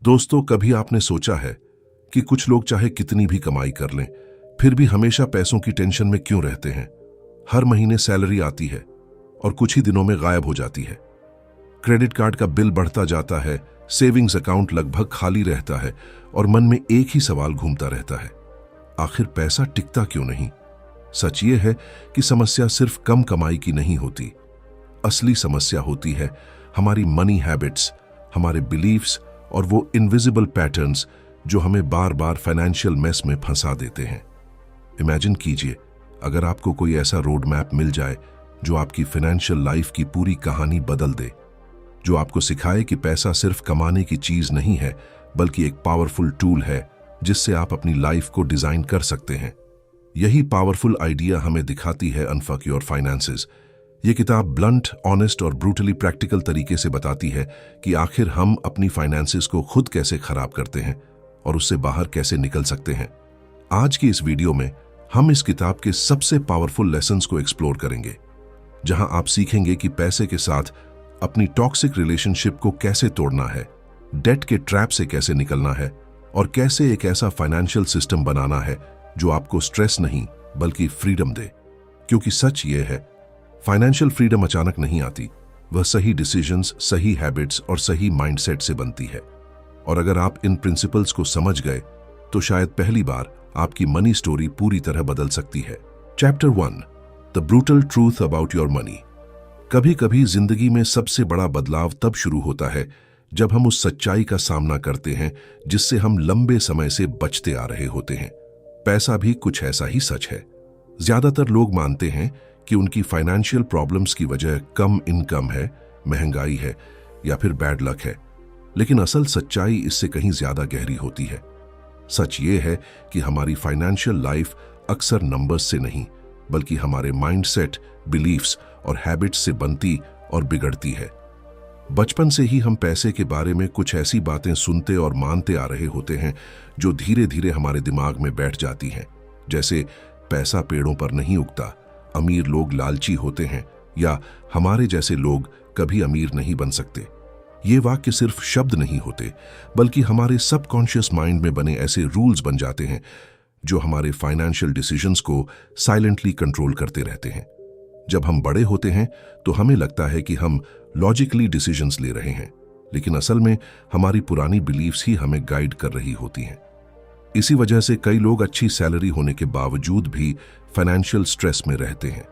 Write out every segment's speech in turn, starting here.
दोस्तों, कभी आपने सोचा है कि कुछ लोग चाहे कितनी भी कमाई कर लें, फिर भी हमेशा पैसों की टेंशन में क्यों रहते हैं? हर महीने सैलरी आती है और कुछ ही दिनों में गायब हो जाती है। क्रेडिट कार्ड का बिल बढ़ता जाता है, सेविंग्स अकाउंट लगभग खाली रहता है और मन में एक ही सवाल घूमता रहता है, आखिर पैसा टिकता क्यों नहीं? सच ये है कि समस्या सिर्फ कम कमाई की नहीं होती। असली समस्या होती है हमारी मनी हैबिट्स, हमारे बिलीफ्स और वो इनविजिबल पैटर्न्स जो हमें बार बार फाइनेंशियल मेस में फंसा देते हैं। इमेजिन कीजिए, अगर आपको कोई ऐसा रोड मैप मिल जाए जो आपकी फाइनेंशियल लाइफ की पूरी कहानी बदल दे, जो आपको सिखाए कि पैसा सिर्फ कमाने की चीज नहीं है बल्कि एक पावरफुल टूल है जिससे आप अपनी लाइफ को डिजाइन कर सकते हैं। यही पावरफुल आइडिया हमें दिखाती है अनफक योर फाइनेंसेस। ये किताब ब्लंट, ऑनेस्ट और ब्रूटली प्रैक्टिकल तरीके से बताती है कि आखिर हम अपनी फाइनेंसेस को खुद कैसे खराब करते हैं और उससे बाहर कैसे निकल सकते हैं। आज की इस वीडियो में हम इस किताब के सबसे पावरफुल लेसन्स को एक्सप्लोर करेंगे, जहां आप सीखेंगे कि पैसे के साथ अपनी टॉक्सिक रिलेशनशिप को कैसे तोड़ना है, डेट के ट्रैप से कैसे निकलना है और कैसे एक ऐसा फाइनेंशियल सिस्टम बनाना है जो आपको स्ट्रेस नहीं बल्कि फ्रीडम दे। क्योंकि सच ये है, फाइनेंशियल फ्रीडम अचानक नहीं आती, वह सही डिसीजंस, सही हैबिट्स और सही माइंडसेट से बनती है। और अगर आप इन प्रिंसिपल्स को समझ गए तो शायद पहली बार आपकी मनी स्टोरी पूरी तरह बदल सकती है। Chapter 1, the brutal truth about your money. कभी कभी जिंदगी में सबसे बड़ा बदलाव तब शुरू होता है जब हम उस सच्चाई का सामना करते हैं जिससे हम लंबे समय से बचते आ रहे होते हैं। पैसा भी कुछ ऐसा ही सच है। ज्यादातर लोग मानते हैं कि उनकी फाइनेंशियल प्रॉब्लम्स की वजह कम इनकम है, महंगाई है या फिर बैड लक है, लेकिन असल सच्चाई इससे कहीं ज्यादा गहरी होती है। सच ये है कि हमारी फाइनेंशियल लाइफ अक्सर नंबर्स से नहीं बल्कि हमारे माइंडसेट, बिलीफ्स और हैबिट्स से बनती और बिगड़ती है। बचपन से ही हम पैसे के बारे में कुछ ऐसी बातें सुनते और मानते आ रहे होते हैं जो धीरे धीरे हमारे दिमाग में बैठ जाती हैं, जैसे पैसा पेड़ों पर नहीं उगता, अमीर लोग लालची होते हैं या हमारे जैसे लोग कभी अमीर नहीं बन सकते। ये वाक्य सिर्फ शब्द नहीं होते बल्कि हमारे सबकॉन्शियस माइंड में बने ऐसे रूल्स बन जाते हैं जो हमारे फाइनेंशियल डिसीजंस को साइलेंटली कंट्रोल करते रहते हैं। जब हम बड़े होते हैं तो हमें लगता है कि हम लॉजिकली डिसीजंस ले रहे हैं, लेकिन असल में हमारी पुरानी बिलीफ्स ही हमें गाइड कर रही होती हैं। इसी वजह से कई लोग अच्छी सैलरी होने के बावजूद भी फाइनेंशियल स्ट्रेस में रहते हैं।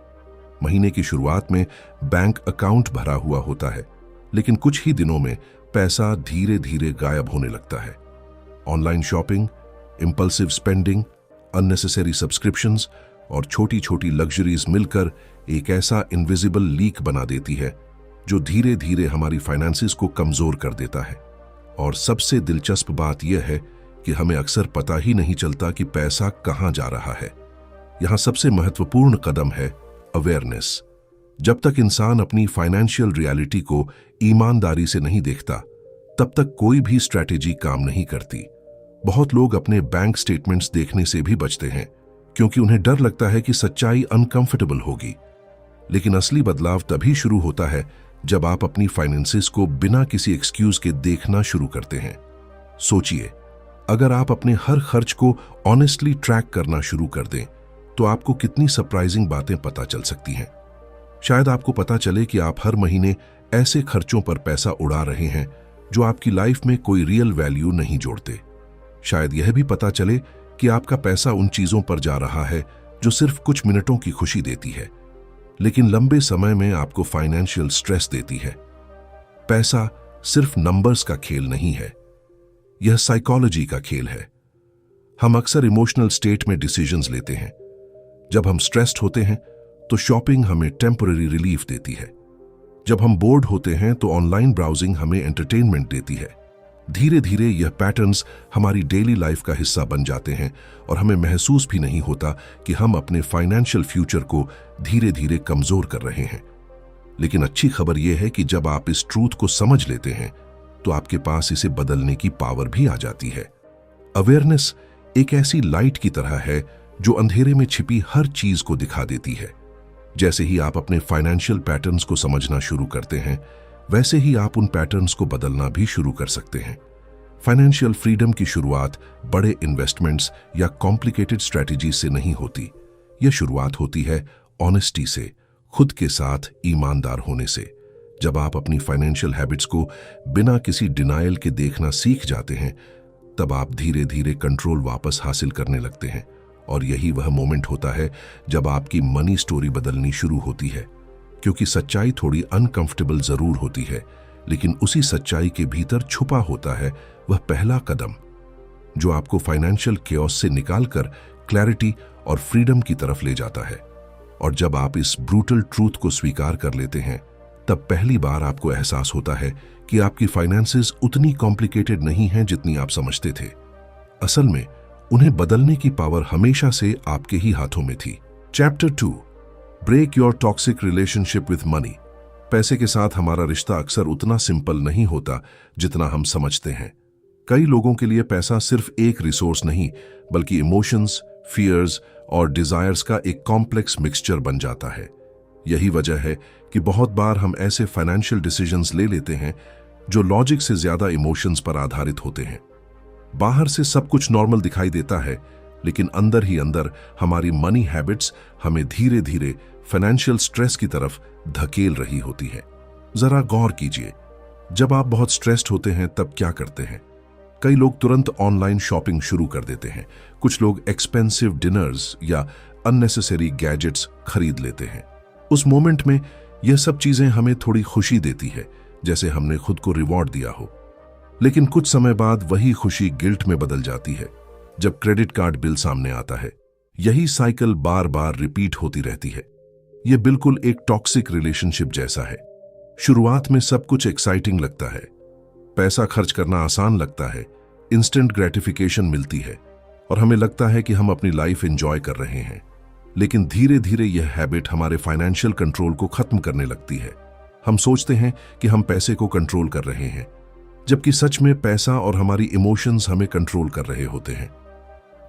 महीने की शुरुआत में बैंक अकाउंट भरा हुआ होता है, लेकिन कुछ ही दिनों में पैसा धीरे धीरे गायब होने लगता है। Online shopping, impulsive spending, unnecessary subscriptions और छोटी छोटी लग्जरीज मिलकर एक ऐसा इनविजिबल लीक बना देती है जो धीरे धीरे हमारी फाइनेंसेस को कमजोर कर देता है। और सबसे दिलचस्प बात यह है कि हमें अक्सर पता ही नहीं चलता कि पैसा कहां जा रहा है। यहां सबसे महत्वपूर्ण कदम है अवेयरनेस। जब तक इंसान अपनी फाइनेंशियल रियलिटी को ईमानदारी से नहीं देखता, तब तक कोई भी स्ट्रैटेजी काम नहीं करती। बहुत लोग अपने बैंक स्टेटमेंट्स देखने से भी बचते हैं क्योंकि उन्हें डर लगता है कि सच्चाई अनकंफर्टेबल होगी। लेकिन असली बदलाव तभी शुरू होता है जब आप अपनी फाइनेंसेस को बिना किसी एक्सक्यूज के देखना शुरू करते हैं। सोचिए, अगर आप अपने हर खर्च को ऑनेस्टली ट्रैक करना शुरू कर दें तो आपको कितनी सरप्राइजिंग बातें पता चल सकती हैं। शायद आपको पता चले कि आप हर महीने ऐसे खर्चों पर पैसा उड़ा रहे हैं जो आपकी लाइफ में कोई रियल वैल्यू नहीं जोड़ते। शायद यह भी पता चले कि आपका पैसा उन चीजों पर जा रहा है जो सिर्फ कुछ मिनटों की खुशी देती है, लेकिन लंबे समय में आपको फाइनेंशियल स्ट्रेस देती है। पैसा सिर्फ नंबर्स का खेल नहीं है, यह साइकोलॉजी का खेल है। हम अक्सर इमोशनल स्टेट में डिसीजंस लेते हैं। जब हम स्ट्रेस्ड होते हैं तो शॉपिंग हमें टेम्पररी रिलीफ देती है। जब हम बोर्ड होते हैं तो ऑनलाइन ब्राउजिंग हमें एंटरटेनमेंट देती है। धीरे धीरे यह पैटर्न्स हमारी डेली लाइफ का हिस्सा बन जाते हैं और हमें महसूस भी नहीं होता कि हम अपने फाइनेंशियल फ्यूचर को धीरे धीरे कमजोर कर रहे हैं। लेकिन अच्छी खबर यह है कि जब आप इस ट्रूथ को समझ लेते हैं तो आपके पास इसे बदलने की पावर भी आ जाती है। अवेयरनेस एक ऐसी लाइट की तरह है जो अंधेरे में छिपी हर चीज को दिखा देती है। जैसे ही आप अपने फाइनेंशियल पैटर्न्स को समझना शुरू करते हैं, वैसे ही आप उन पैटर्न्स को बदलना भी शुरू कर सकते हैं। फाइनेंशियल फ्रीडम की शुरुआत बड़े इन्वेस्टमेंट्स या कॉम्प्लिकेटेड स्ट्रैटेजी से नहीं होती। यह शुरुआत होती है ऑनेस्टी से, खुद के साथ ईमानदार होने से। जब आप अपनी फाइनेंशियल हैबिट्स को बिना किसी डिनायल के देखना सीख जाते हैं, तब आप धीरे धीरे कंट्रोल वापस हासिल करने लगते हैं। और यही वह मोमेंट होता है जब आपकी मनी स्टोरी बदलनी शुरू होती है। क्योंकि सच्चाई थोड़ी अनकंफर्टेबल जरूर होती है, लेकिन उसी सच्चाई के भीतर छुपा होता है वह पहला कदम जो आपको फाइनेंशियल केओस से निकालकर क्लैरिटी और फ्रीडम की तरफ ले जाता है। और जब आप इस ब्रूटल ट्रूथ को स्वीकार कर लेते हैं, तब पहली बार आपको एहसास होता है कि आपकी फाइनेंसेस उतनी कॉम्प्लिकेटेड नहीं हैं जितनी आप समझते थे। असल में उन्हें बदलने की पावर हमेशा से आपके ही हाथों में थी। Chapter 2, break your toxic relationship with money. पैसे के साथ हमारा रिश्ता अक्सर उतना सिंपल नहीं होता जितना हम समझते हैं। कई लोगों के लिए पैसा सिर्फ एक रिसोर्स नहीं, बल्कि इमोशंस, फियर्स और डिजायर्स का एक कॉम्प्लेक्स मिक्सचर बन जाता है। यही वजह है कि बहुत बार हम ऐसे फाइनेंशियल डिसीजंस ले लेते हैं जो लॉजिक से ज्यादा इमोशंस पर आधारित होते हैं। बाहर से सब कुछ नॉर्मल दिखाई देता है, लेकिन अंदर ही अंदर हमारी मनी हैबिट्स हमें धीरे धीरे फाइनेंशियल स्ट्रेस की तरफ धकेल रही होती है। जरा गौर कीजिए, जब आप बहुत स्ट्रेस्ड होते हैं तब क्या करते हैं? कई लोग तुरंत ऑनलाइन शॉपिंग शुरू कर देते हैं। कुछ लोग एक्सपेंसिव डिनर्स या अननेसेसरी गैजेट्स खरीद लेते हैं। उस मोमेंट में यह सब चीजें हमें थोड़ी खुशी देती है, जैसे हमने खुद को रिवॉर्ड दिया हो। लेकिन कुछ समय बाद वही खुशी गिल्ट में बदल जाती है जब क्रेडिट कार्ड बिल सामने आता है। यही साइकिल बार बार रिपीट होती रहती है। यह बिल्कुल एक टॉक्सिक रिलेशनशिप जैसा है। शुरुआत में सब कुछ एक्साइटिंग लगता है, पैसा खर्च करना आसान लगता है, इंस्टेंट ग्रेटिफिकेशन मिलती है और हमें लगता है कि हम अपनी लाइफ एंजॉय कर रहे हैं। लेकिन धीरे धीरे यह हैबिट हमारे फाइनेंशियल कंट्रोल को खत्म करने लगती है। हम सोचते हैं कि हम पैसे को कंट्रोल कर रहे हैं, जबकि सच में पैसा और हमारी इमोशंस हमें कंट्रोल कर रहे होते हैं।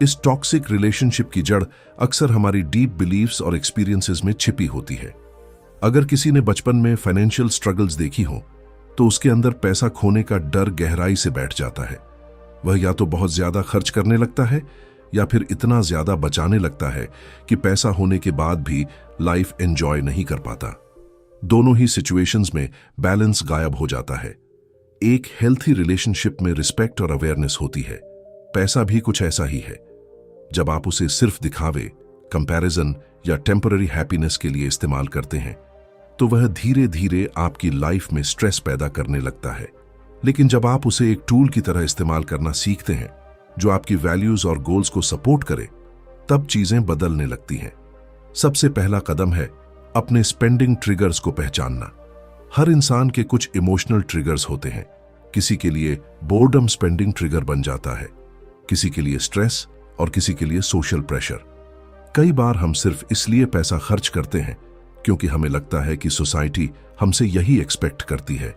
इस टॉक्सिक रिलेशनशिप की जड़ अक्सर हमारी डीप बिलीव्स और एक्सपीरियंसेस में छिपी होती है। अगर किसी ने बचपन में फाइनेंशियल स्ट्रगल्स देखी हो, तो उसके अंदर पैसा खोने का डर गहराई से बैठ जाता है। वह या तो बहुत ज्यादा खर्च करने लगता है या फिर इतना ज्यादा बचाने लगता है कि पैसा होने के बाद भी लाइफ एंजॉय नहीं कर पाता। दोनों ही सिचुएशंस में बैलेंस गायब हो जाता है। एक हेल्थी रिलेशनशिप में रिस्पेक्ट और अवेयरनेस होती है। पैसा भी कुछ ऐसा ही है। जब आप उसे सिर्फ दिखावे, कंपैरिजन या टेम्पररी हैप्पीनेस के लिए इस्तेमाल करते हैं, तो वह धीरे धीरे आपकी लाइफ में स्ट्रेस पैदा करने लगता है। लेकिन जब आप उसे एक टूल की तरह इस्तेमाल करना सीखते हैं जो आपकी वैल्यूज और गोल्स को सपोर्ट करे, तब चीजें बदलने लगती हैं। सबसे पहला कदम है अपने स्पेंडिंग ट्रिगर्स को पहचानना। हर इंसान के कुछ इमोशनल ट्रिगर्स होते हैं। किसी के लिए बोर्डम स्पेंडिंग ट्रिगर बन जाता है, किसी के लिए स्ट्रेस और किसी के लिए सोशल प्रेशर। कई बार हम सिर्फ इसलिए पैसा खर्च करते हैं क्योंकि हमें लगता है कि सोसाइटी हमसे यही एक्सपेक्ट करती है।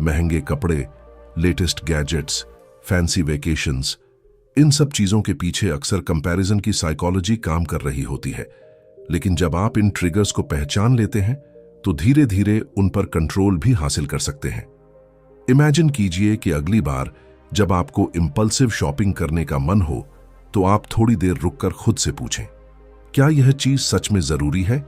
महंगे कपड़े, लेटेस्ट गैजेट्स, फैंसी वेकेशंस, इन सब चीजों के पीछे अक्सर कंपैरिजन की साइकोलॉजी काम कर रही होती है। लेकिन जब आप इन ट्रिगर्स को पहचान लेते हैं, तो धीरे धीरे उन पर कंट्रोल भी हासिल कर सकते हैं। इमेजिन कीजिए कि अगली बार जब आपको इंपल्सिव शॉपिंग करने का मन हो, तो आप थोड़ी देर रुककर खुद से पूछें, क्या यह चीज सच में जरूरी है?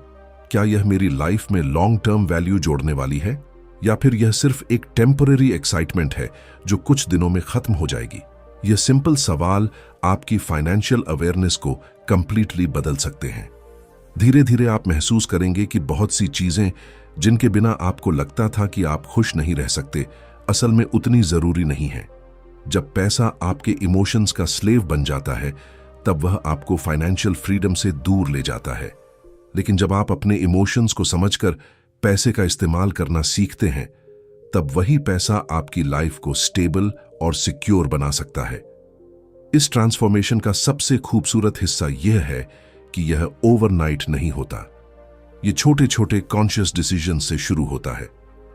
क्या यह मेरी लाइफ में लॉन्ग टर्म वैल्यू जोड़ने वाली है, या फिर यह सिर्फ एक टेम्पररी एक्साइटमेंट है जो कुछ दिनों में खत्म हो जाएगी? यह सिंपल सवाल आपकी फाइनेंशियल अवेयरनेस को कंप्लीटली बदल सकते हैं। धीरे धीरे आप महसूस करेंगे कि बहुत सी चीजें जिनके बिना आपको लगता था कि आप खुश नहीं रह सकते, असल में उतनी जरूरी नहीं है। जब पैसा आपके इमोशंस का स्लेव बन जाता है, तब वह आपको फाइनेंशियल फ्रीडम से दूर ले जाता है। लेकिन जब आप अपने इमोशंस को समझकर पैसे का इस्तेमाल करना सीखते हैं, तब वही पैसा आपकी लाइफ को स्टेबल और सिक्योर बना सकता है। इस ट्रांसफॉर्मेशन का सबसे खूबसूरत हिस्सा यह है कि यह ओवरनाइट नहीं होता। ये छोटे छोटे कॉन्शियस डिसीजन से शुरू होता है।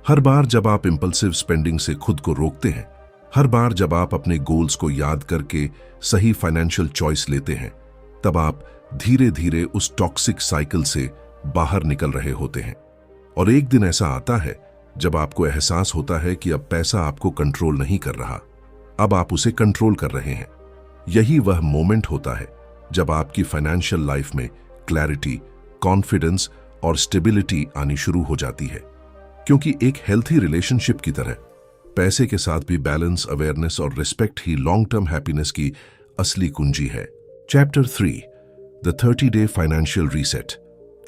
हर बार जब आप इंपल्सिव स्पेंडिंग से खुद को रोकते हैं, हर बार जब आप अपने गोल्स को याद करके सही फाइनेंशियल चॉइस लेते हैं, तब आप धीरे धीरे उस टॉक्सिक साइकिल से बाहर निकल रहे होते हैं। और एक दिन ऐसा आता है जब आपको एहसास होता है कि अब पैसा आपको कंट्रोल नहीं कर रहा, अब आप उसे कंट्रोल कर रहे हैं। यही वह मोमेंट होता है जब आपकी फाइनेंशियल लाइफ में क्लैरिटी, कॉन्फिडेंस और स्टेबिलिटी आनी शुरू हो जाती है। क्योंकि एक हेल्थी रिलेशनशिप की तरह पैसे के साथ भी बैलेंस, अवेयरनेस और रिस्पेक्ट ही लॉन्ग टर्म हैप्पीनेस की असली कुंजी है। Chapter 3, the 30-day financial reset.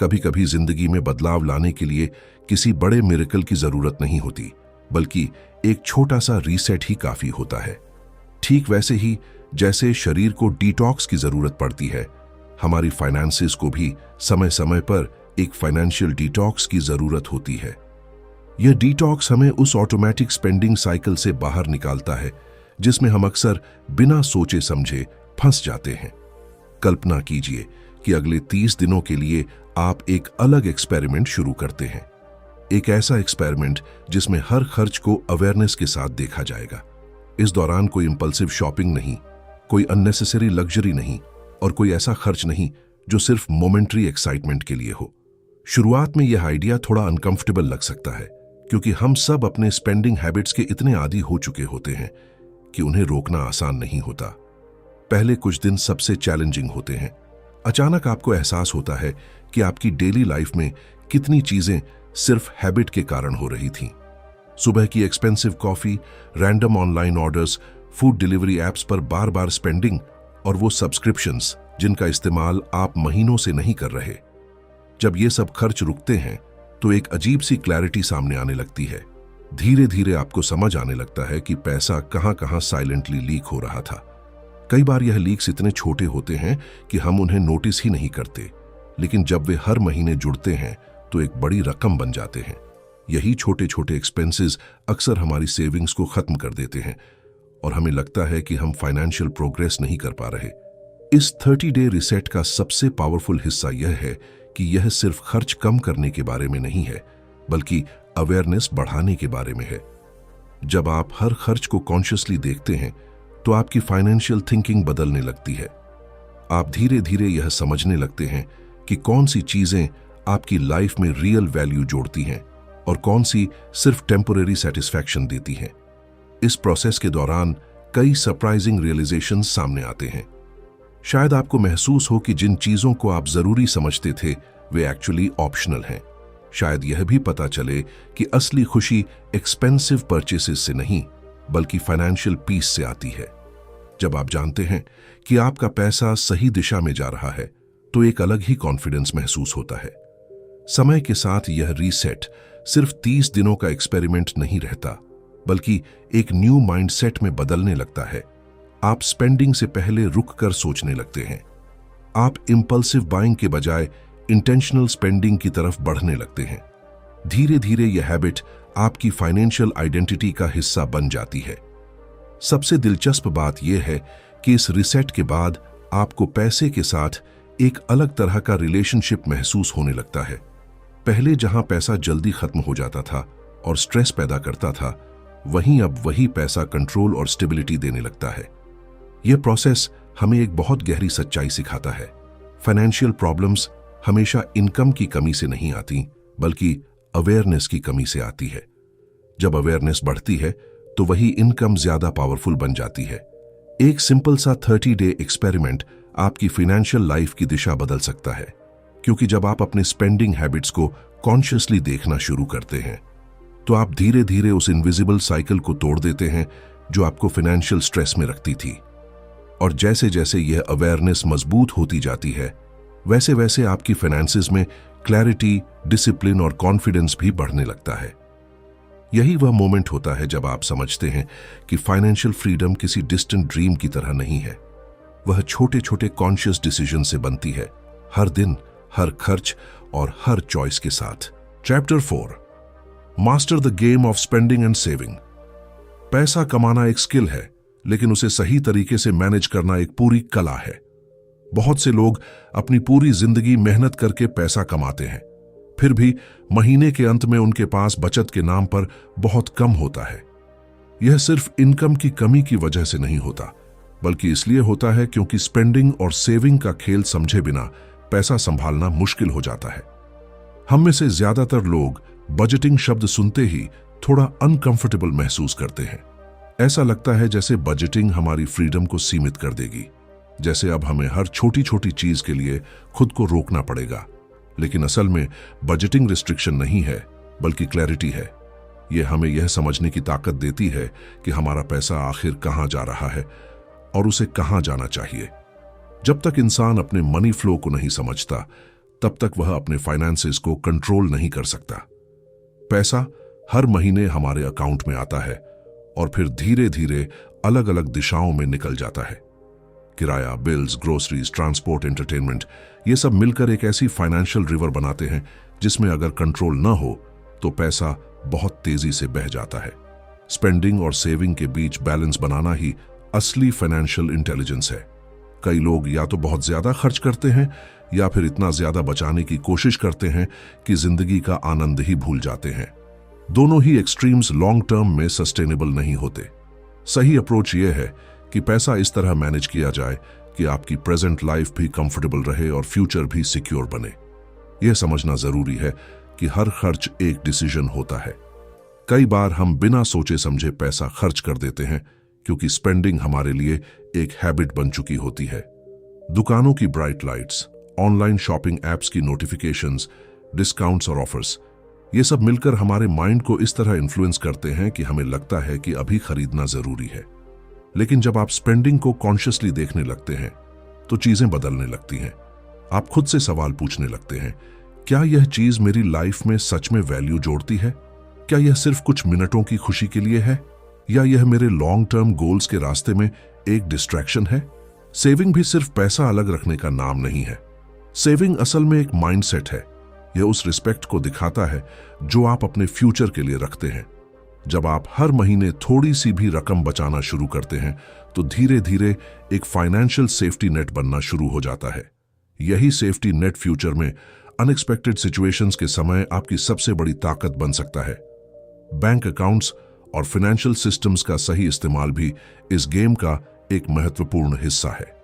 कभी कभी जिंदगी में बदलाव लाने के लिए किसी बड़े मिरेकल की जरूरत नहीं होती, बल्कि एक छोटा सा रीसेट ही काफी होता है। ठीक वैसे ही जैसे शरीर को डिटॉक्स की जरूरत पड़ती है, हमारी फाइनेंसेस को भी समय समय पर एक फाइनेंशियल डिटॉक्स की जरूरत होती है। यह डिटॉक्स हमें उस ऑटोमेटिक स्पेंडिंग साइकिल से बाहर निकालता है जिसमें हम अक्सर बिना सोचे समझे फंस जाते हैं। कल्पना कीजिए कि अगले 30 दिनों के लिए आप एक अलग एक्सपेरिमेंट शुरू करते हैं। एक ऐसा एक्सपेरिमेंट जिसमें हर खर्च को अवेयरनेस के साथ देखा जाएगा। इस दौरान कोई इंपल्सिव शॉपिंग नहीं, कोई अननेसेसरी लग्जरी नहीं और कोई ऐसा खर्च नहीं जो सिर्फ मोमेंटरी एक्साइटमेंट के लिए हो। शुरुआत में यह आइडिया थोड़ा अनकंफर्टेबल लग सकता है, क्योंकि हम सब अपने स्पेंडिंग हैबिट्स के इतने आदी हो चुके होते हैं कि उन्हें रोकना आसान नहीं होता। पहले कुछ दिन सबसे चैलेंजिंग होते हैं। अचानक आपको एहसास होता है कि आपकी डेली लाइफ में कितनी चीजें सिर्फ हैबिट के कारण हो रही थीं। सुबह की expensive coffee, random online orders, food delivery apps पर बार बार स्पेंडिंग और वो सब्सक्रिप्शंस जिनका इस्तेमाल आप महीनों से नहीं कर रहे। जब ये सब खर्च रुकते हैं तो एक अजीब सी क्लैरिटी सामने आने लगती है। धीरे धीरे आपको समझ आने लगता है कि पैसा कहां कहां साइलेंटली लीक हो रहा था। कई बार यह लीक्स इतने छोटे होते हैं कि हम उन्हें नोटिस ही नहीं करते, लेकिन जब वे हर महीने जुड़ते हैं तो एक बड़ी रकम बन जाते हैं। यही छोटे छोटे एक्सपेंसेस अक्सर हमारी सेविंग्स को खत्म कर देते हैं और हमें लगता है कि हम फाइनेंशियल प्रोग्रेस नहीं कर पा रहे। इस 30-day रिसेट का सबसे पावरफुल हिस्सा यह है कि यह सिर्फ खर्च कम करने के बारे में नहीं है, बल्कि अवेयरनेस बढ़ाने के बारे में है। जब आप हर खर्च को कॉन्शियसली देखते हैं तो आपकी फाइनेंशियल थिंकिंग बदलने लगती है। आप धीरे धीरे यह समझने लगते हैं कि कौन सी चीजें आपकी लाइफ में रियल वैल्यू जोड़ती हैं और कौन सी सिर्फ टेम्परेरी सेटिस्फैक्शन देती हैं। इस प्रोसेस के दौरान कई सरप्राइजिंग रियलाइजेशंस सामने आते हैं। शायद आपको महसूस हो कि जिन चीजों को आप जरूरी समझते थे वे एक्चुअली ऑप्शनल हैं। शायद यह भी पता चले कि असली खुशी एक्सपेंसिव परचेसेस से नहीं, बल्कि फाइनेंशियल पीस से आती है। जब आप जानते हैं कि आपका पैसा सही दिशा में जा रहा है तो एक अलग ही कॉन्फिडेंस महसूस होता है। समय के साथ यह रीसेट सिर्फ 30 दिनों का एक्सपेरिमेंट नहीं रहता, बल्कि एक न्यू माइंडसेट में बदलने लगता है। आप स्पेंडिंग से पहले रुक कर सोचने लगते हैं। आप इंपल्सिव बाइंग के बजाय इंटेंशनल स्पेंडिंग की तरफ बढ़ने लगते हैं। धीरे धीरे यह हैबिट आपकी फाइनेंशियल आइडेंटिटी का हिस्सा बन जाती है। सबसे दिलचस्प बात यह है कि इस रिसेट के बाद आपको पैसे के साथ एक अलग तरह का रिलेशनशिप महसूस होने लगता है। पहले जहां पैसा जल्दी खत्म हो जाता था और स्ट्रेस पैदा करता था, वहीं अब वही पैसा कंट्रोल और स्टेबिलिटी देने लगता है। यह प्रोसेस हमें एक बहुत गहरी सच्चाई सिखाता है। फाइनेंशियल प्रॉब्लम्स हमेशा इनकम की कमी से नहीं आती, बल्कि अवेयरनेस की कमी से आती है। जब अवेयरनेस बढ़ती है तो वही इनकम ज्यादा पावरफुल बन जाती है। एक सिंपल सा 30-day एक्सपेरिमेंट आपकी फाइनेंशियल लाइफ की दिशा बदल सकता है, क्योंकि जब आप अपने स्पेंडिंग हैबिट्स को कॉन्शियसली देखना शुरू करते हैं तो आप धीरे धीरे उस इनविजिबल साइकिल को तोड़ देते हैं जो आपको फाइनेंशियल स्ट्रेस में रखती थी। और जैसे जैसे यह अवेयरनेस मजबूत होती जाती है, वैसे वैसे आपकी फाइनेंसेस में क्लैरिटी, डिसिप्लिन और कॉन्फिडेंस भी बढ़ने लगता है। यही वह मोमेंट होता है जब आप समझते हैं कि फाइनेंशियल फ्रीडम किसी डिस्टेंट ड्रीम की तरह नहीं है। वह छोटे छोटे कॉन्शियस डिसीजन से बनती है, हर दिन, हर खर्च और हर चॉइस के साथ। Chapter 4, master the game of spending and saving. पैसा कमाना एक स्किल है, लेकिन उसे सही तरीके से मैनेज करना एक पूरी कला है। बहुत से लोग अपनी पूरी जिंदगी मेहनत करके पैसा कमाते हैं, फिर भी महीने के अंत में उनके पास बचत के नाम पर बहुत कम होता है। यह सिर्फ इनकम की कमी की वजह से नहीं होता, बल्कि इसलिए होता है क्योंकि स्पेंडिंग और सेविंग का खेल समझे बिना पैसा संभालना मुश्किल हो जाता है। हम में से ज्यादातर लोग बजटिंग शब्द सुनते ही थोड़ा अनकंफर्टेबल महसूस करते हैं। ऐसा लगता है जैसे बजटिंग हमारी फ्रीडम को सीमित कर देगी, जैसे अब हमें हर छोटी छोटी चीज के लिए खुद को रोकना पड़ेगा। लेकिन असल में बजटिंग रिस्ट्रिक्शन नहीं है, बल्कि क्लैरिटी है। यह हमें यह समझने की ताकत देती है कि हमारा पैसा आखिर कहां जा रहा है और उसे कहां जाना चाहिए। जब तक इंसान अपने मनी फ्लो को नहीं समझता, तब तक वह अपने फाइनेंसेस को कंट्रोल नहीं कर सकता। पैसा हर महीने हमारे अकाउंट में आता है और फिर धीरे धीरे अलग अलग दिशाओं में निकल जाता है। किराया, बिल्स, ग्रोसरीज, ट्रांसपोर्ट, एंटरटेनमेंट, ये सब मिलकर एक ऐसी फाइनेंशियल रिवर बनाते हैं जिसमें अगर कंट्रोल न हो तो पैसा बहुत तेजी से बह जाता है। स्पेंडिंग और सेविंग के बीच बैलेंस बनाना ही असली फाइनेंशियल इंटेलिजेंस है। कई लोग या तो बहुत ज्यादा खर्च करते हैं या फिर इतना ज्यादा बचाने की कोशिश करते हैं कि जिंदगी का आनंद ही भूल जाते हैं। दोनों ही एक्सट्रीम्स लॉन्ग टर्म में सस्टेनेबल नहीं होते। सही अप्रोच यह है कि पैसा इस तरह मैनेज किया जाए कि आपकी प्रेजेंट लाइफ भी कंफर्टेबल रहे और फ्यूचर भी सिक्योर बने। यह समझना जरूरी है कि हर खर्च एक डिसीजन होता है। कई बार हम बिना सोचे समझे पैसा खर्च कर देते हैं क्योंकि स्पेंडिंग हमारे लिए एक हैबिट बन चुकी होती है। दुकानों की bright lights, online shopping apps की नोटिफिकेशंस, डिस्काउंट्स और ऑफर्स, ये सब मिलकर हमारे माइंड को इस तरह इन्फ्लुएंस करते हैं कि हमें लगता है कि अभी खरीदना जरूरी है। लेकिन जब आप स्पेंडिंग को कॉन्शियसली देखने लगते हैं तो चीजें बदलने लगती हैं। आप खुद से सवाल पूछने लगते हैं, क्या यह चीज मेरी लाइफ में सच में वैल्यू जोड़ती है? क्या यह सिर्फ कुछ मिनटों की खुशी के लिए है, या यह मेरे लॉन्ग टर्म गोल्स के रास्ते में एक डिस्ट्रैक्शन है? सेविंग भी सिर्फ पैसा अलग रखने का नाम नहीं है। सेविंग असल में एक माइंडसेट है। यह उस रिस्पेक्ट को दिखाता है जो आप अपने फ्यूचर के लिए रखते हैं। जब आप हर महीने थोड़ी सी भी रकम बचाना शुरू करते हैं तो धीरे धीरे एक फाइनेंशियल सेफ्टी नेट बनना शुरू हो जाता है। यही सेफ्टी नेट फ्यूचर में अनएक्सपेक्टेड सिचुएशंस के समय आपकी सबसे बड़ी ताकत बन सकता है। बैंक अकाउंट्स और फाइनेंशियल सिस्टम्स का सही इस्तेमाल भी इस गेम का एक महत्वपूर्ण हिस्सा है।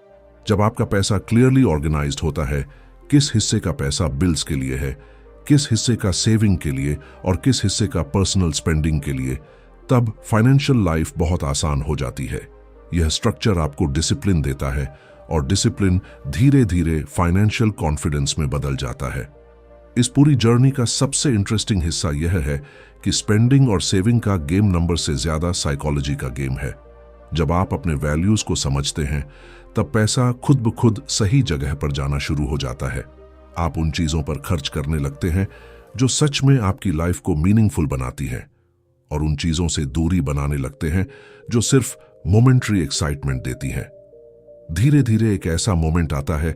जब आपका पैसा क्लियरली ऑर्गेनाइज्ड होता है, किस हिस्से का पैसा बिल्स के लिए है, किस हिस्से का सेविंग के लिए और किस हिस्से का पर्सनल स्पेंडिंग के लिए, तब फाइनेंशियल लाइफ बहुत आसान हो जाती है। यह स्ट्रक्चर आपको डिसिप्लिन देता है और डिसिप्लिन धीरे धीरे फाइनेंशियल कॉन्फिडेंस में बदल जाता है। इस पूरी जर्नी का सबसे इंटरेस्टिंग हिस्सा यह है कि स्पेंडिंग और सेविंग का गेम नंबर से ज्यादा साइकोलॉजी का गेम है। जब आप अपने वैल्यूज को समझते हैं, तब पैसा खुद ब खुद सही जगह पर जाना शुरू हो जाता है। आप उन चीजों पर खर्च करने लगते हैं जो सच में आपकी लाइफ को मीनिंगफुल बनाती हैं, और उन चीजों से दूरी बनाने लगते हैं जो सिर्फ मोमेंटरी एक्साइटमेंट देती हैं। धीरे धीरे एक ऐसा मोमेंट आता है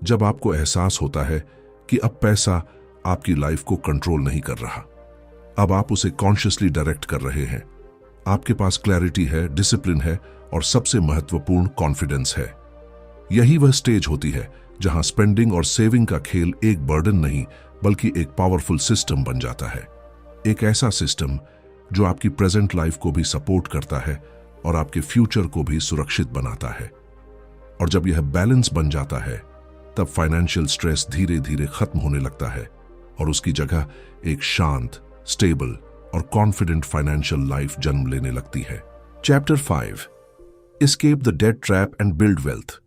जब आपको एहसास होता है कि अब पैसा आपकी लाइफ को कंट्रोल नहीं कर रहा। अब आप उसे कॉन्शियसली डायरेक्ट कर रहे हैं। आपके पास क्लैरिटी है, डिसिप्लिन है और सबसे महत्वपूर्ण कॉन्फिडेंस है। यही वह स्टेज होती है जहां स्पेंडिंग और सेविंग का खेल एक बर्डन नहीं बल्कि एक पावरफुल सिस्टम बन जाता है। एक ऐसा सिस्टम जो आपकी प्रेजेंट लाइफ को भी सपोर्ट करता है और आपके फ्यूचर को भी सुरक्षित बनाता है। और जब यह बैलेंस बन जाता है, तब फाइनेंशियल स्ट्रेस धीरे धीरे खत्म होने लगता है और उसकी जगह एक शांत, स्टेबल और कॉन्फिडेंट फाइनेंशियल लाइफ जन्म लेने लगती है। Chapter 5, escape the debt trap and build wealth.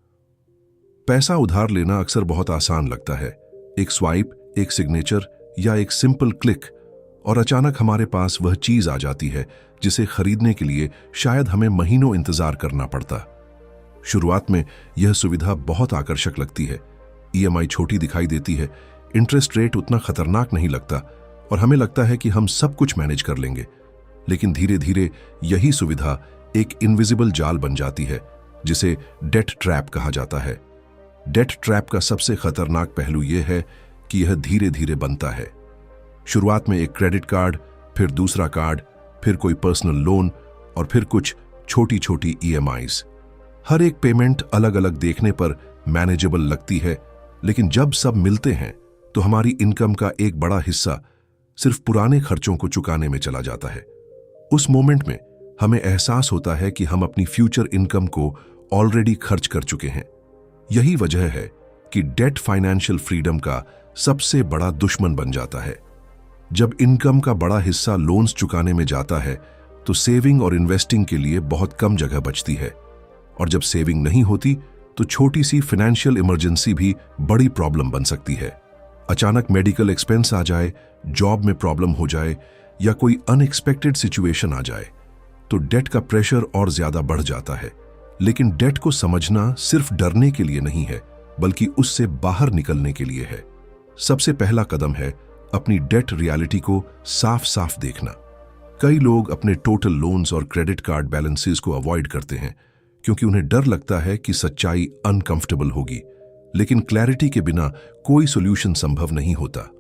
पैसा उधार लेना अक्सर बहुत आसान लगता है। एक स्वाइप, एक सिग्नेचर या एक सिंपल क्लिक और अचानक हमारे पास वह चीज आ जाती है जिसे खरीदने के लिए शायद हमें महीनों इंतजार करना पड़ता। शुरुआत में यह सुविधा बहुत आकर्षक लगती है। ईएमआई छोटी दिखाई देती है, इंटरेस्ट रेट उतना खतरनाक नहीं लगता और हमें लगता है कि हम सब कुछ मैनेज कर लेंगे। लेकिन धीरे धीरे यही सुविधा एक इनविजिबल जाल बन जाती है जिसे डेट ट्रैप कहा जाता है। डेट ट्रैप का सबसे खतरनाक पहलू यह है कि यह धीरे धीरे बनता है। शुरुआत में एक क्रेडिट कार्ड, फिर दूसरा कार्ड, फिर कोई पर्सनल लोन और फिर कुछ छोटी छोटी ईएमआईज। हर एक पेमेंट अलग अलग देखने पर मैनेजेबल लगती है, लेकिन जब सब मिलते हैं तो हमारी इनकम का एक बड़ा हिस्सा सिर्फ पुराने खर्चों को चुकाने में चला जाता है। उस मोमेंट में हमें एहसास होता है कि हम अपनी फ्यूचर इनकम को ऑलरेडी खर्च कर चुके हैं। यही वजह है कि डेट फाइनेंशियल फ्रीडम का सबसे बड़ा दुश्मन बन जाता है। जब इनकम का बड़ा हिस्सा लोन्स चुकाने में जाता है तो सेविंग और इन्वेस्टिंग के लिए बहुत कम जगह बचती है। और जब सेविंग नहीं होती तो छोटी सी फाइनेंशियल इमरजेंसी भी बड़ी प्रॉब्लम बन सकती है। अचानक मेडिकल एक्सपेंस आ जाए, जॉब में प्रॉब्लम हो जाए या कोई अनएक्सपेक्टेड सिचुएशन आ जाए तो डेट का प्रेशर और ज्यादा बढ़ जाता है। लेकिन डेट को समझना सिर्फ डरने के लिए नहीं है, बल्कि उससे बाहर निकलने के लिए है। सबसे पहला कदम है अपनी डेट रियलिटी को साफ साफ देखना। कई लोग अपने टोटल लोन्स और क्रेडिट कार्ड बैलेंसेस को अवॉइड करते हैं क्योंकि उन्हें डर लगता है कि सच्चाई अनकंफर्टेबल होगी। लेकिन क्लैरिटी के बिना कोई सॉल्यूशन संभव नहीं होता।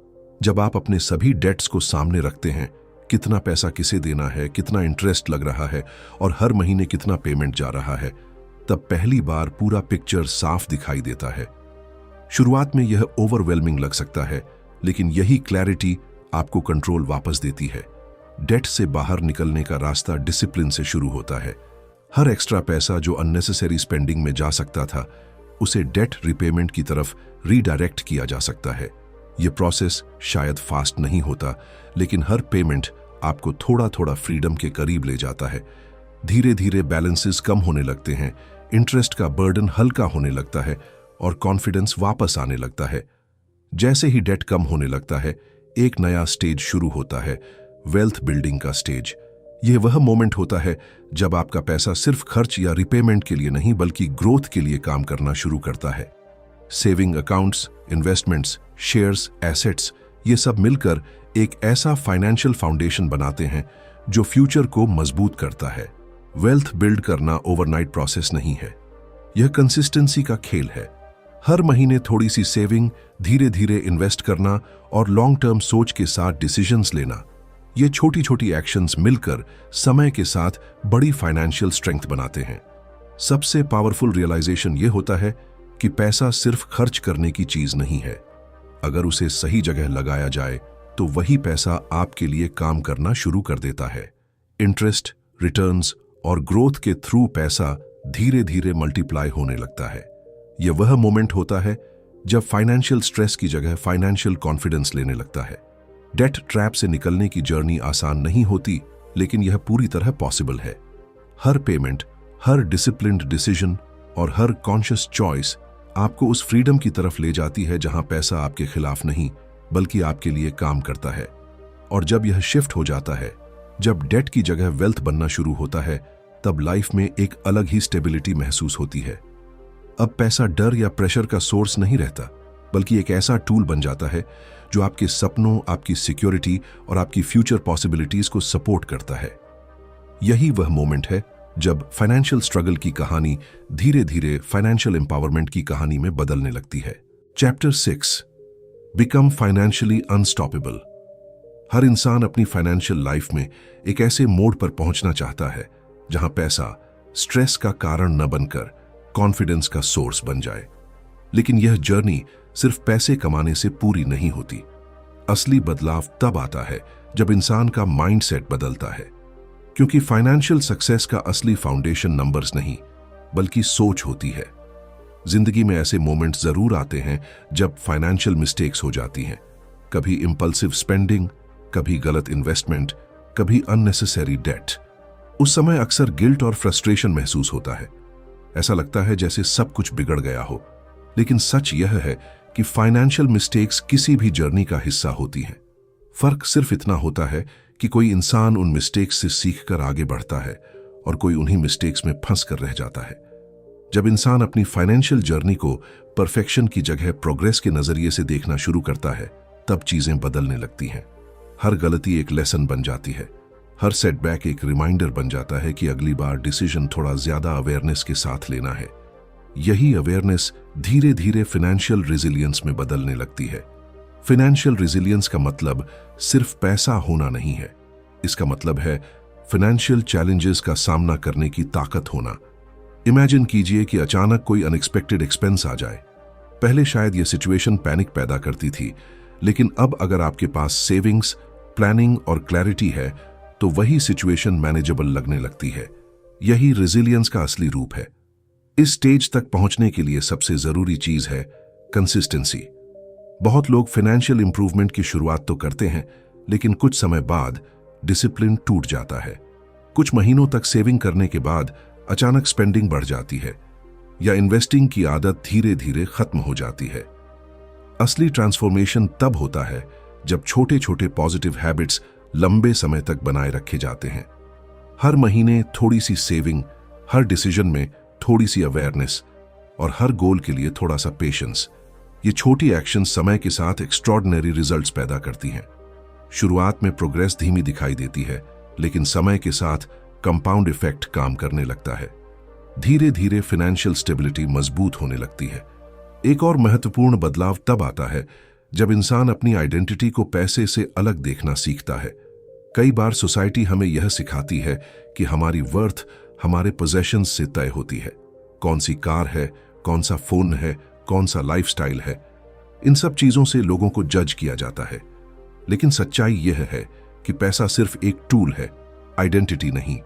जब आप अपने सभी डेट्स को सामने रखते हैं, कितना पैसा किसे देना है, कितना इंटरेस्ट लग रहा है और हर महीने कितना पेमेंट जा रहा है, तब पहली बार पूरा पिक्चर साफ दिखाई देता है। शुरुआत में यह ओवरवेलमिंग लग सकता है, लेकिन यही क्लैरिटी आपको कंट्रोल वापस देती है। डेट से बाहर निकलने का रास्ता डिसिप्लिन से शुरू होता है। हर एक्स्ट्रा पैसा जो अननेसेसरी स्पेंडिंग में जा सकता था, उसे डेट रिपेमेंट की तरफ रीडायरेक्ट किया जा सकता है। यह प्रोसेस शायद फास्ट नहीं होता, लेकिन हर पेमेंट आपको थोड़ा थोड़ा फ्रीडम के करीब ले जाता है। धीरे धीरे बैलेंसेस कम होने लगते हैं, इंटरेस्ट का बर्डन हल्का होने लगता है और कॉन्फिडेंस वापस आने लगता है। जैसे ही डेट कम होने लगता है, एक नया स्टेज शुरू होता है, वेल्थ बिल्डिंग का स्टेज। यह वह मोमेंट होता है जब आपका पैसा सिर्फ खर्च या रिपेमेंट के लिए नहीं, बल्कि ग्रोथ के लिए काम करना शुरू करता है। Saving accounts, investments, shares, assets, ये सब मिलकर एक ऐसा फाइनेंशियल फाउंडेशन बनाते हैं जो फ्यूचर को मजबूत करता है। वेल्थ बिल्ड करना ओवरनाइट प्रोसेस नहीं है, यह कंसिस्टेंसी का खेल है। हर महीने थोड़ी सी सेविंग, धीरे धीरे इन्वेस्ट करना और लॉन्ग टर्म सोच के साथ डिसीजंस लेना, ये छोटी छोटी एक्शंस मिलकर समय के साथ बड़ी फाइनेंशियल स्ट्रेंथ बनाते हैं। सबसे पावरफुल रियलाइजेशन यह होता है कि पैसा सिर्फ खर्च करने की चीज नहीं है। अगर उसे सही जगह लगाया जाए तो वही पैसा आपके लिए काम करना शुरू कर देता है। इंटरेस्ट, रिटर्न्स और ग्रोथ के थ्रू पैसा धीरे धीरे मल्टीप्लाई होने लगता है। यह वह मोमेंट होता है जब फाइनेंशियल स्ट्रेस की जगह फाइनेंशियल कॉन्फिडेंस लेने लगता है। डेट ट्रैप से निकलने की जर्नी आसान नहीं होती, लेकिन यह पूरी तरह पॉसिबल है। हर पेमेंट, हर डिसिप्लिन्ड डिसीजन और हर कॉन्शियस चॉइस आपको उस फ्रीडम की तरफ ले जाती है जहां पैसा आपके खिलाफ नहीं, बल्कि आपके लिए काम करता है। और जब यह शिफ्ट हो जाता है, जब डेट की जगह वेल्थ बनना शुरू होता है, तब लाइफ में एक अलग ही स्टेबिलिटी महसूस होती है। अब पैसा डर या प्रेशर का सोर्स नहीं रहता, बल्कि एक ऐसा टूल बन जाता है जो आपके सपनों, आपकी सिक्योरिटी और आपकी फ्यूचर पॉसिबिलिटीज को सपोर्ट करता है। यही वह मोमेंट है जब फाइनेंशियल स्ट्रगल की कहानी धीरे धीरे फाइनेंशियल एम्पावरमेंट की कहानी में बदलने लगती है। Chapter 6, become financially unstoppable. हर इंसान अपनी फाइनेंशियल लाइफ में एक ऐसे मोड पर पहुंचना चाहता है जहां पैसा स्ट्रेस का कारण न बनकर कॉन्फिडेंस का सोर्स बन जाए। लेकिन यह जर्नी सिर्फ पैसे कमाने से पूरी नहीं होती। असली बदलाव तब आता है जब इंसान का माइंडसेट बदलता है, क्योंकि फाइनेंशियल सक्सेस का असली फाउंडेशन नंबर्स नहीं, बल्कि सोच होती है। जिंदगी में ऐसे मोमेंट्स जरूर आते हैं जब फाइनेंशियल मिस्टेक्स हो जाती हैं। कभी इंपल्सिव स्पेंडिंग, कभी गलत इन्वेस्टमेंट, कभी अननेसेसरी डेट। उस समय अक्सर गिल्ट और फ्रस्ट्रेशन महसूस होता है। ऐसा लगता है जैसे सब कुछ बिगड़ गया हो। लेकिन सच यह है कि फाइनेंशियल मिस्टेक्स किसी भी जर्नी का हिस्सा होती हैं। फर्क सिर्फ इतना होता है कि कोई इंसान उन मिस्टेक्स से सीखकर आगे बढ़ता है और कोई उन्हीं मिस्टेक्स में फंस कर रह जाता है। जब इंसान अपनी फाइनेंशियल जर्नी को परफेक्शन की जगह प्रोग्रेस के नजरिए से देखना शुरू करता है, तब चीजें बदलने लगती हैं। हर गलती एक लेसन बन जाती है, हर सेटबैक एक रिमाइंडर बन जाता है कि अगली बार डिसीजन थोड़ा ज्यादा अवेयरनेस के साथ लेना है। यही अवेयरनेस धीरे धीरे फाइनेंशियल रेजिलियंस में बदलने लगती है। फाइनेंशियल रेजिलियंस का मतलब सिर्फ पैसा होना नहीं है, इसका मतलब है फाइनेंशियल चैलेंजेस का सामना करने की ताकत होना। इमेजिन कीजिए कि अचानक कोई अनएक्सपेक्टेड एक्सपेंस आ जाए। पहले शायद यह सिचुएशन पैनिक पैदा करती थी, लेकिन अब अगर आपके पास सेविंग्स, प्लानिंग और क्लैरिटी है, तो वही सिचुएशन मैनेजेबल लगने लगती है। यही रेजिलियंस का असली रूप है। इस स्टेज तक पहुंचने के लिए सबसे जरूरी चीज है कंसिस्टेंसी। बहुत लोग फाइनेंशियल इंप्रूवमेंट की शुरुआत तो करते हैं, लेकिन कुछ समय बाद डिसिप्लिन टूट जाता है। कुछ महीनों तक सेविंग करने के बाद अचानक स्पेंडिंग बढ़ जाती है या इन्वेस्टिंग की आदत धीरे धीरे खत्म हो जाती है। असली ट्रांसफॉर्मेशन तब होता है जब छोटे छोटे पॉजिटिव हैबिट्स लंबे समय तक बनाए रखे जाते हैं। हर महीने थोड़ी सी सेविंग, हर डिसीजन में थोड़ी सी अवेयरनेस और हर गोल के लिए थोड़ा सा पेशेंस। ये छोटी एक्शन समय के साथ एक्स्ट्रॉर्डिनरी रिजल्ट्स पैदा करती हैं। शुरुआत में प्रोग्रेस धीमी दिखाई देती है, लेकिन समय के साथ कंपाउंड इफेक्ट काम करने लगता है। धीरे धीरे फाइनेंशियल स्टेबिलिटी मजबूत होने लगती है। एक और महत्वपूर्ण बदलाव तब आता है जब इंसान अपनी आइडेंटिटी को पैसे से अलग देखना सीखता है। कई बार सोसाइटी हमें यह सिखाती है कि हमारी वर्थ हमारे पोजेशंस से तय होती है। कौन सी कार है, कौन सा फोन है, कौन सा लाइफस्टाइल है, इन सब चीजों से लोगों को जज किया जाता है। लेकिन सच्चाई यह है कि पैसा सिर्फ एक टूल है, आइडेंटिटी नहीं।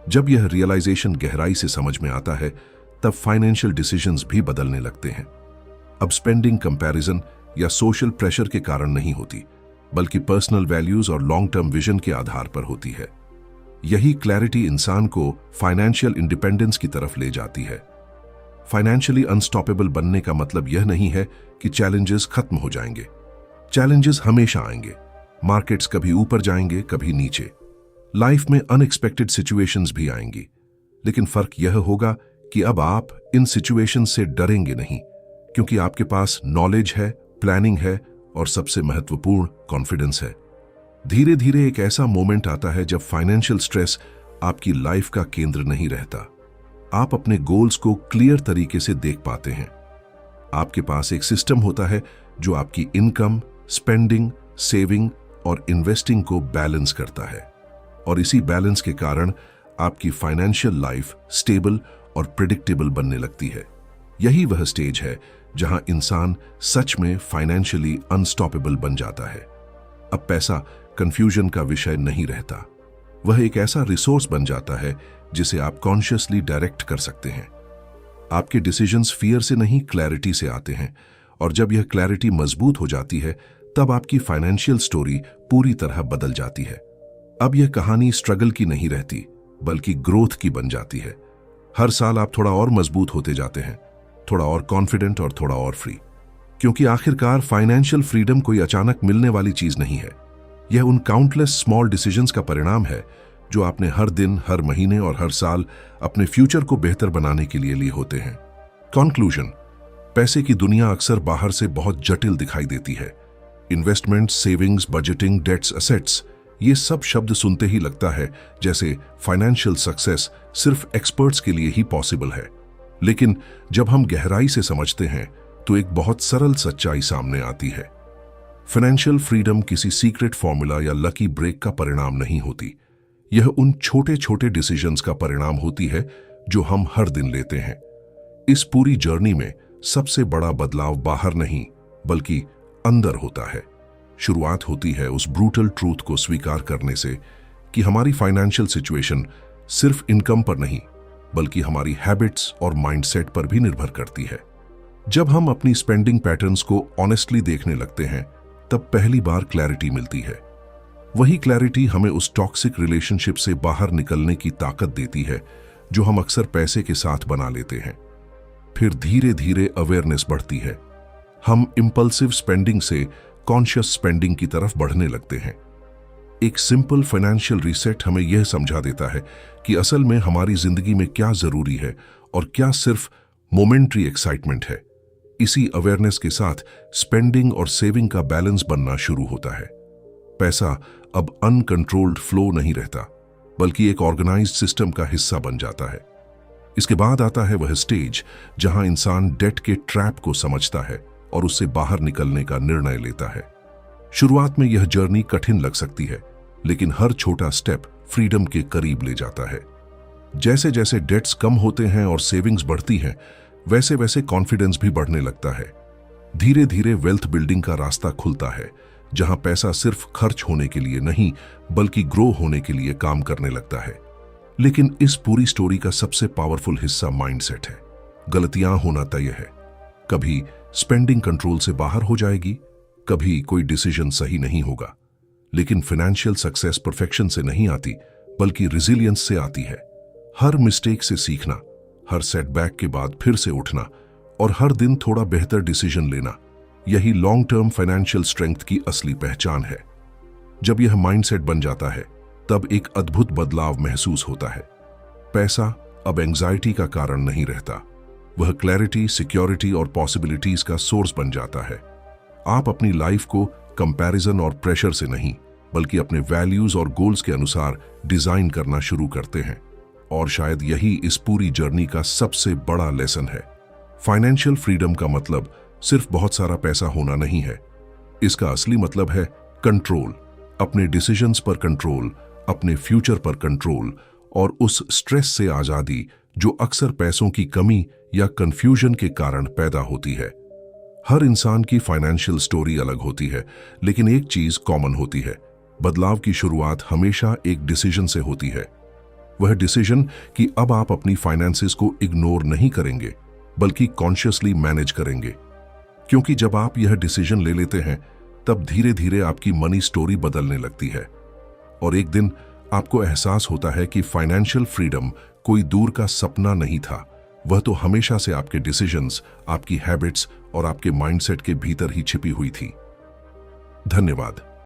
जब यह रियलाइजेशन गहराई से समझ में आता है, तब फाइनेंशियल डिसीजंस भी बदलने लगते हैं। अब स्पेंडिंग कंपैरिजन या सोशल प्रेशर के कारण नहीं होती, बल्कि पर्सनल वैल्यूज और लॉन्ग टर्म विजन के आधार पर होती है। यही क्लैरिटी इंसान को फाइनेंशियल इंडिपेंडेंस की तरफ ले जाती है। फाइनेंशियली अनस्टॉपेबल बनने का मतलब यह नहीं है कि चैलेंजेस खत्म हो जाएंगे। चैलेंजेस हमेशा आएंगे। मार्केट्स कभी ऊपर जाएंगे, कभी नीचे। लाइफ में अनएक्सपेक्टेड सिचुएशंस भी आएंगी, लेकिन फर्क यह होगा कि अब आप इन सिचुएशंस से डरेंगे नहीं, क्योंकि आपके पास नॉलेज है, प्लानिंग है और सबसे महत्वपूर्ण कॉन्फिडेंस है। धीरे धीरे एक ऐसा मोमेंट आता है जब फाइनेंशियल स्ट्रेस आपकी लाइफ का केंद्र नहीं रहता। आप अपने गोल्स को क्लियर तरीके से देख पाते हैं। आपके पास एक सिस्टम होता है जो आपकी इनकम, स्पेंडिंग, सेविंग और इन्वेस्टिंग को बैलेंस करता है। और इसी बैलेंस के कारण आपकी फाइनेंशियल लाइफ स्टेबल और प्रिडिक्टेबल बनने लगती है। यही वह स्टेज है जहां इंसान सच में फाइनेंशियली अनस्टॉपेबल बन जाता है। अब पैसा कंफ्यूजन का विषय नहीं रहता। वह एक ऐसा रिसोर्स बन जाता है जिसे आप कॉन्शियसली डायरेक्ट कर सकते हैं। आपके डिसीजंस फियर से नहीं, क्लैरिटी से आते हैं, और जब यह क्लैरिटी मजबूत हो जाती है, तब आपकी फाइनेंशियल स्टोरी पूरी तरह बदल जाती है। अब यह कहानी स्ट्रगल की नहीं रहती, बल्कि ग्रोथ की बन जाती है। हर साल आप थोड़ा और मजबूत होते जाते हैं, थोड़ा और कॉन्फिडेंट और थोड़ा और फ्री। क्योंकि आखिरकार फाइनेंशियल फ्रीडम कोई अचानक मिलने वाली चीज नहीं है। यह उन काउंटलेस स्मॉल डिसीजंस का परिणाम है जो आपने हर दिन, हर महीने और हर साल अपने फ्यूचर को बेहतर बनाने के लिए लिए होते हैं। कंक्लूजन: पैसे की दुनिया अक्सर बाहर से बहुत जटिल दिखाई देती है। Investment, savings, budgeting, debts, assets, ये सब शब्द सुनते ही लगता है जैसे फाइनेंशियल सक्सेस सिर्फ एक्सपर्ट्स के लिए ही पॉसिबल है। लेकिन जब हम गहराई से समझते हैं तो एक बहुत सरल सच्चाई सामने आती है। फाइनेंशियल फ्रीडम किसी सीक्रेट फॉर्मूला या लकी ब्रेक का परिणाम नहीं होती। यह उन छोटे छोटे डिसीजंस का परिणाम होती है जो हम हर दिन लेते हैं। इस पूरी जर्नी में सबसे बड़ा बदलाव बाहर नहीं, बल्कि अंदर होता है। शुरुआत होती है उस ब्रूटल ट्रूथ को स्वीकार करने से कि हमारी फाइनेंशियल सिचुएशन सिर्फ इनकम पर नहीं, बल्कि हमारी हैबिट्स और माइंडसेट पर भी निर्भर करती है। जब हम अपनी स्पेंडिंग पैटर्न्स को ऑनेस्टली देखने लगते हैं, तब पहली बार क्लैरिटी मिलती है। वही क्लैरिटी हमें उस टॉक्सिक रिलेशनशिप से बाहर निकलने की ताकत देती है जो हम अक्सर पैसे के साथ बना लेते हैं। फिर धीरे धीरे अवेयरनेस बढ़ती है। हम इंपल्सिव स्पेंडिंग से कॉन्शियस स्पेंडिंग की तरफ बढ़ने लगते हैं। एक सिंपल फाइनेंशियल रीसेट हमें यह समझा देता है कि असल में हमारी जिंदगी में क्या जरूरी है और क्या सिर्फ मोमेंट्री एक्साइटमेंट है। इसी अवेयरनेस के साथ स्पेंडिंग और सेविंग का बैलेंस बनना शुरू होता है। पैसा अब अनकंट्रोल्ड फ्लो नहीं रहता, बल्कि एक ऑर्गेनाइज्ड सिस्टम का हिस्सा बन जाता है। इसके बाद आता है वह स्टेज जहां इंसान डेट के ट्रैप को समझता है और उससे बाहर निकलने का निर्णय लेता है। शुरुआत में यह जर्नी कठिन लग सकती है, लेकिन हर छोटा स्टेप फ्रीडम के करीब ले जाता है। जैसे जैसे डेट्स कम होते हैं और सेविंग्स बढ़ती हैं, वैसे वैसे कॉन्फिडेंस भी बढ़ने लगता है। धीरे धीरे वेल्थ बिल्डिंग का रास्ता खुलता है, जहां पैसा सिर्फ खर्च होने के लिए नहीं, बल्कि ग्रो होने के लिए काम करने लगता है। लेकिन इस पूरी स्टोरी का सबसे पावरफुल हिस्सा माइंडसेट है। गलतियां होना तय है। कभी स्पेंडिंग कंट्रोल से बाहर हो जाएगी, कभी कोई डिसीजन सही नहीं होगा। लेकिन फाइनेंशियल सक्सेस परफेक्शन से नहीं आती, बल्कि रिजिलियंस से आती है। हर मिस्टेक से सीखना, हर सेटबैक के बाद फिर से उठना और हर दिन थोड़ा बेहतर डिसीजन लेना, यही लॉन्ग टर्म फाइनेंशियल स्ट्रेंथ की असली पहचान है। जब यह माइंडसेट बन जाता है तब एक अद्भुत बदलाव महसूस होता है। पैसा अब एंजाइटी का कारण नहीं रहता, वह क्लैरिटी, सिक्योरिटी और पॉसिबिलिटीज का सोर्स बन जाता है। आप अपनी लाइफ को कंपैरिजन और प्रेशर से नहीं, बल्कि अपने वैल्यूज और गोल्स के अनुसार डिजाइन करना शुरू करते हैं। और शायद यही इस पूरी जर्नी का सबसे बड़ा लेसन है। फाइनेंशियल फ्रीडम का मतलब सिर्फ बहुत सारा पैसा होना नहीं है। इसका असली मतलब है कंट्रोल, अपने डिसीजंस पर कंट्रोल, अपने फ्यूचर पर कंट्रोल और उस स्ट्रेस से आजादी जो अक्सर पैसों की कमी या कंफ्यूजन के कारण पैदा होती है। हर इंसान की फाइनेंशियल स्टोरी अलग होती है, लेकिन एक चीज कॉमन होती है, बदलाव की शुरुआत हमेशा एक डिसीजन से होती है। वह डिसीजन कि अब आप अपनी फाइनेंसेस को इग्नोर नहीं करेंगे, बल्कि कॉन्शियसली मैनेज करेंगे। क्योंकि जब आप यह डिसीजन ले लेते हैं, तब धीरे धीरे आपकी मनी स्टोरी बदलने लगती है और एक दिन आपको एहसास होता है कि फाइनेंशियल फ्रीडम कोई दूर का सपना नहीं था, वह तो हमेशा से आपके डिसीजंस, आपकी हैबिट्स और आपके माइंडसेट के भीतर ही छिपी हुई थी। धन्यवाद।